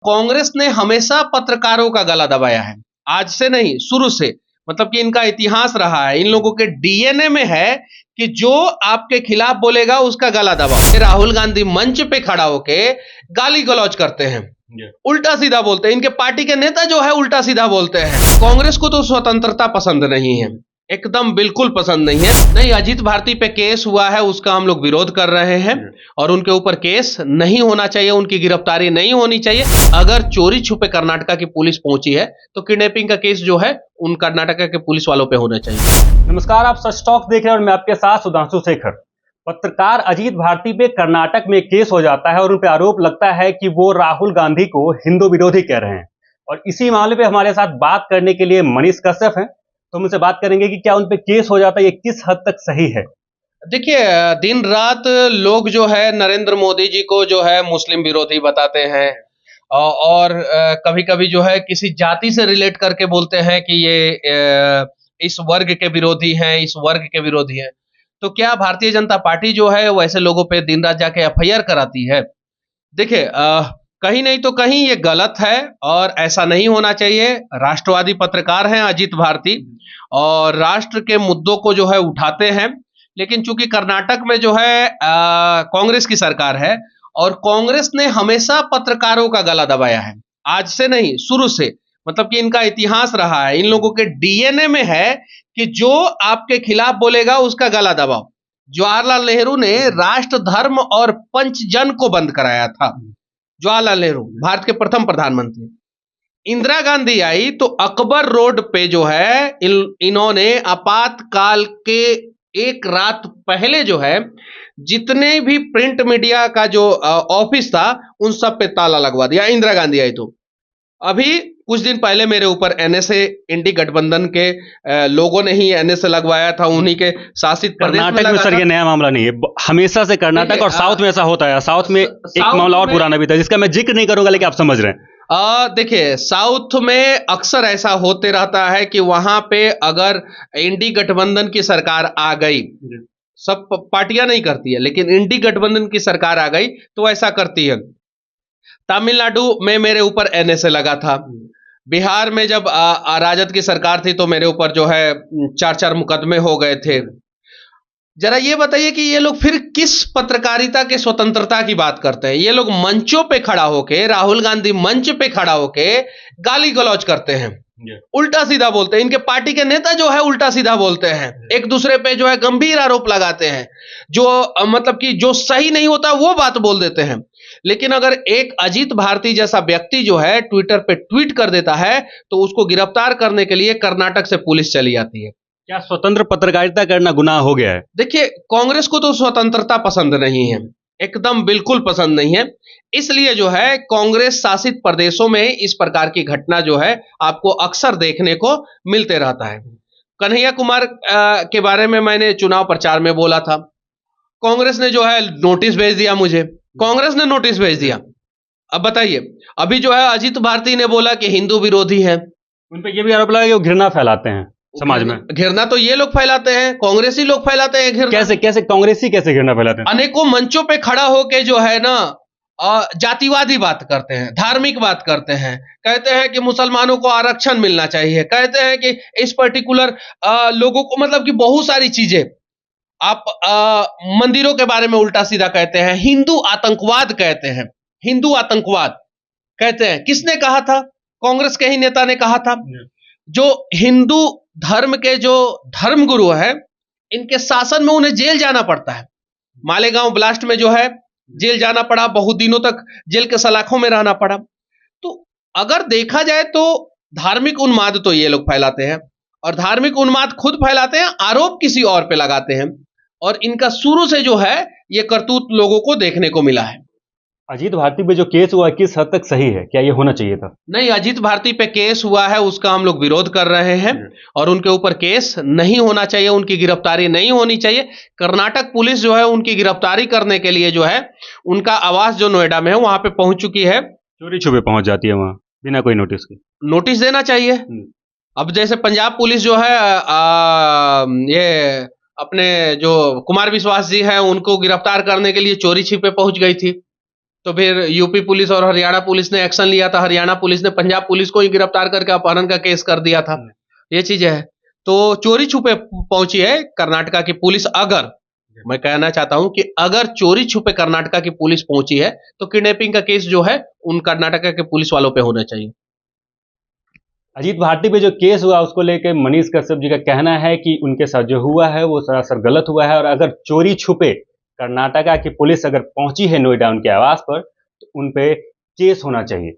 कांग्रेस ने हमेशा पत्रकारों का गला दबाया है, आज से नहीं, शुरू से। मतलब कि इनका इतिहास रहा है, इन लोगों के डीएनए में है कि जो आपके खिलाफ बोलेगा उसका गला दबाओ। राहुल गांधी मंच पे खड़ा होके गाली गलौज करते हैं, उल्टा सीधा बोलते हैं। इनके पार्टी के नेता जो है उल्टा सीधा बोलते हैं। कांग्रेस को तो स्वतंत्रता पसंद नहीं है, एकदम बिल्कुल पसंद नहीं है। नहीं, अजीत भारती पे केस हुआ है, उसका हम लोग विरोध कर रहे हैं और उनके ऊपर केस नहीं होना चाहिए, उनकी गिरफ्तारी नहीं होनी चाहिए। अगर चोरी छुपे कर्नाटका की पुलिस पहुंची है तो किडनैपिंग का केस जो है उन कर्नाटका के पुलिस वालों पे होना चाहिए। नमस्कार, आप सच टॉक देख रहे हैं और मैं आपके साथ सुधांशु शेखर। पत्रकार अजीत भारती पे कर्नाटक में केस हो जाता है और उन पे आरोप लगता है कि वो राहुल गांधी को हिंदू विरोधी कह रहे हैं। और इसी मामले पे हमारे साथ बात करने के लिए मनीष कश्यप हैं, तो हम उनसे बात करेंगे कि क्या उन पे केस हो जाता है, ये किस हद तक सही है। देखिए, दिन रात लोग जो है नरेंद्र मोदी जी को जो है मुस्लिम विरोधी बताते हैं और कभी कभी जो है किसी जाति से रिलेट करके बोलते हैं कि ये इस वर्ग के विरोधी हैं, इस वर्ग के विरोधी हैं। तो क्या भारतीय जनता पार्टी जो है वैसे लोगों पे दिन रात जाके एफआईआर कराती है? देखिए, कहीं नहीं तो कहीं ये गलत है और ऐसा नहीं होना चाहिए। राष्ट्रवादी पत्रकार हैं अजीत भारती और राष्ट्र के मुद्दों को जो है उठाते हैं, लेकिन चूंकि कर्नाटक में जो है कांग्रेस की सरकार है और कांग्रेस ने हमेशा पत्रकारों का गला दबाया है, आज से नहीं, शुरू से। मतलब कि इनका इतिहास रहा है, इन लोगों के डीएनए में है कि जो आपके खिलाफ बोलेगा उसका गला दबाओ। जवाहरलाल नेहरू ने राष्ट्र, धर्म और पंचजन को बंद कराया था। जवाहरलाल नेहरू भारत के प्रथम प्रधानमंत्री। इंदिरा गांधी आई तो अकबर रोड पे जो है इन्होंने आपातकाल के एक रात पहले जो है जितने भी प्रिंट मीडिया का जो ऑफिस था उन सब पे ताला लगवा दिया। इंदिरा गांधी आई तो अभी कुछ दिन पहले मेरे ऊपर एनएसए, इंडी गठबंधन के लोगों ने ही एनएसए लगवाया था, उन्हीं के शासित प्रदेश में कर्नाटक में सर ये नया मामला नहीं है, हमेशा से कर्नाटक और साउथ में ऐसा होता है। साउथ में एक मामला और पुराना भी था जिसका मैं जिक्र नहीं करूंगा, लेकिन आप समझ रहे हैं। देखिए, साउथ में अक्सर ऐसा होते रहता है कि वहां पे अगर इंडी गठबंधन की सरकार आ गई, सब पार्टियां नहीं करती है लेकिन इंडी गठबंधन की सरकार आ गई तो ऐसा करती है। तमिलनाडु में मेरे ऊपर एनएसए लगा था, बिहार में जब राजद की सरकार थी तो मेरे ऊपर जो है 4 मुकदमे हो गए थे। जरा ये बताइए कि ये लोग फिर किस पत्रकारिता के स्वतंत्रता की बात करते हैं? ये लोग मंचों पे खड़ा होके, राहुल गांधी मंच पे खड़ा होके गाली गलौज करते हैं, उल्टा सीधा बोलते हैं। इनके पार्टी के नेता जो है उल्टा सीधा बोलते हैं, एक दूसरे पे जो है गंभीर आरोप लगाते हैं, जो मतलब कि जो सही नहीं होता वो बात बोल देते हैं। लेकिन अगर एक अजीत भारती जैसा व्यक्ति जो है ट्विटर पे ट्वीट कर देता है तो उसको गिरफ्तार करने के लिए कर्नाटक से पुलिस चली आती है। क्या स्वतंत्र पत्रकारिता करना गुनाह हो गया है? देखिए, कांग्रेस को तो स्वतंत्रता पसंद नहीं है, एकदम बिल्कुल पसंद नहीं है। इसलिए जो है कांग्रेस शासित प्रदेशों में इस प्रकार की घटना जो है आपको अक्सर देखने को मिलते रहता है। कन्हैया कुमार के बारे में मैंने चुनाव प्रचार में बोला था, कांग्रेस ने जो है नोटिस भेज दिया मुझे, कांग्रेस ने नोटिस भेज दिया। अब बताइए, अभी जो है अजीत भारती ने बोला कि हिंदू विरोधी है, उन पे ये भी आरोप लगा कि वो घृणा फैलाते हैं समाज में। घृणा तो ये लोग फैलाते हैं, कांग्रेसी लोग फैलाते हैं घृणा। कैसे कांग्रेसी कैसे घृणा फैलाते हैं? अनेकों मंचों पे खड़ा होके जो है ना जातिवादी बात करते हैं, धार्मिक बात करते हैं, कहते हैं कि मुसलमानों को आरक्षण मिलना चाहिए, कहते हैं कि इस पर्टिकुलर लोगों को, मतलब कि बहुत सारी चीजें। आप मंदिरों के बारे में उल्टा सीधा कहते हैं, हिंदू आतंकवाद कहते हैं, हिंदू आतंकवाद कहते हैं। किसने कहा था? कांग्रेस के ही नेता ने कहा था। जो हिंदू धर्म के जो धर्म गुरु है, इनके शासन में उन्हें जेल जाना पड़ता है। मालेगांव ब्लास्ट में जो है जेल जाना पड़ा, बहुत दिनों तक जेल के सलाखों में रहना पड़ा। तो अगर देखा जाए तो धार्मिक उन्माद तो ये लोग फैलाते हैं और धार्मिक उन्माद खुद फैलाते हैं, आरोप किसी और पे लगाते हैं और इनका शुरू से जो है ये करतूत लोगों को देखने को मिला है। अजीत भारती पे जो केस हुआ किस हद तक सही है? क्या ये होना चाहिए था? नहीं, अजीत भारती पे केस हुआ है, उसका हम लोग विरोध कर रहे हैं और उनके ऊपर केस नहीं होना चाहिए, उनकी गिरफ्तारी नहीं होनी चाहिए। कर्नाटक पुलिस जो है उनकी गिरफ्तारी करने के लिए जो है उनका आवास जो नोएडा में है वहां पे पहुंच चुकी है। चोरी छुपे पहुंच जाती है वहां बिना कोई नोटिस के। नोटिस देना चाहिए। अब जैसे पंजाब पुलिस जो है ये अपने जो कुमार विश्वास जी हैं उनको गिरफ्तार करने के लिए चोरी छिपे पहुंच गई थी। तो फिर यूपी पुलिस और हरियाणा पुलिस ने एक्शन लिया था, हरियाणा पुलिस ने पंजाब पुलिस को ही गिरफ्तार करके अपहरण का केस कर दिया था। ये चीजें है। तो चोरी छुपे पहुंची है कर्नाटका की पुलिस। अगर मैं कहना चाहता हूं कि अगर चोरी छुपे कर्नाटका की पुलिस पहुंची है तो किडनैपिंग का केस जो है उन कर्नाटका के पुलिस वालों पे होना चाहिए। अजीत भारती पे जो केस हुआ उसको लेकर मनीष कश्यप जी का कहना है कि उनके साथ जो हुआ है वो सरासर गलत हुआ है, और अगर चोरी छुपे कर्नाटका की पुलिस अगर पहुंची है नोएडा उनके आवास पर तो उन पे केस होना चाहिए।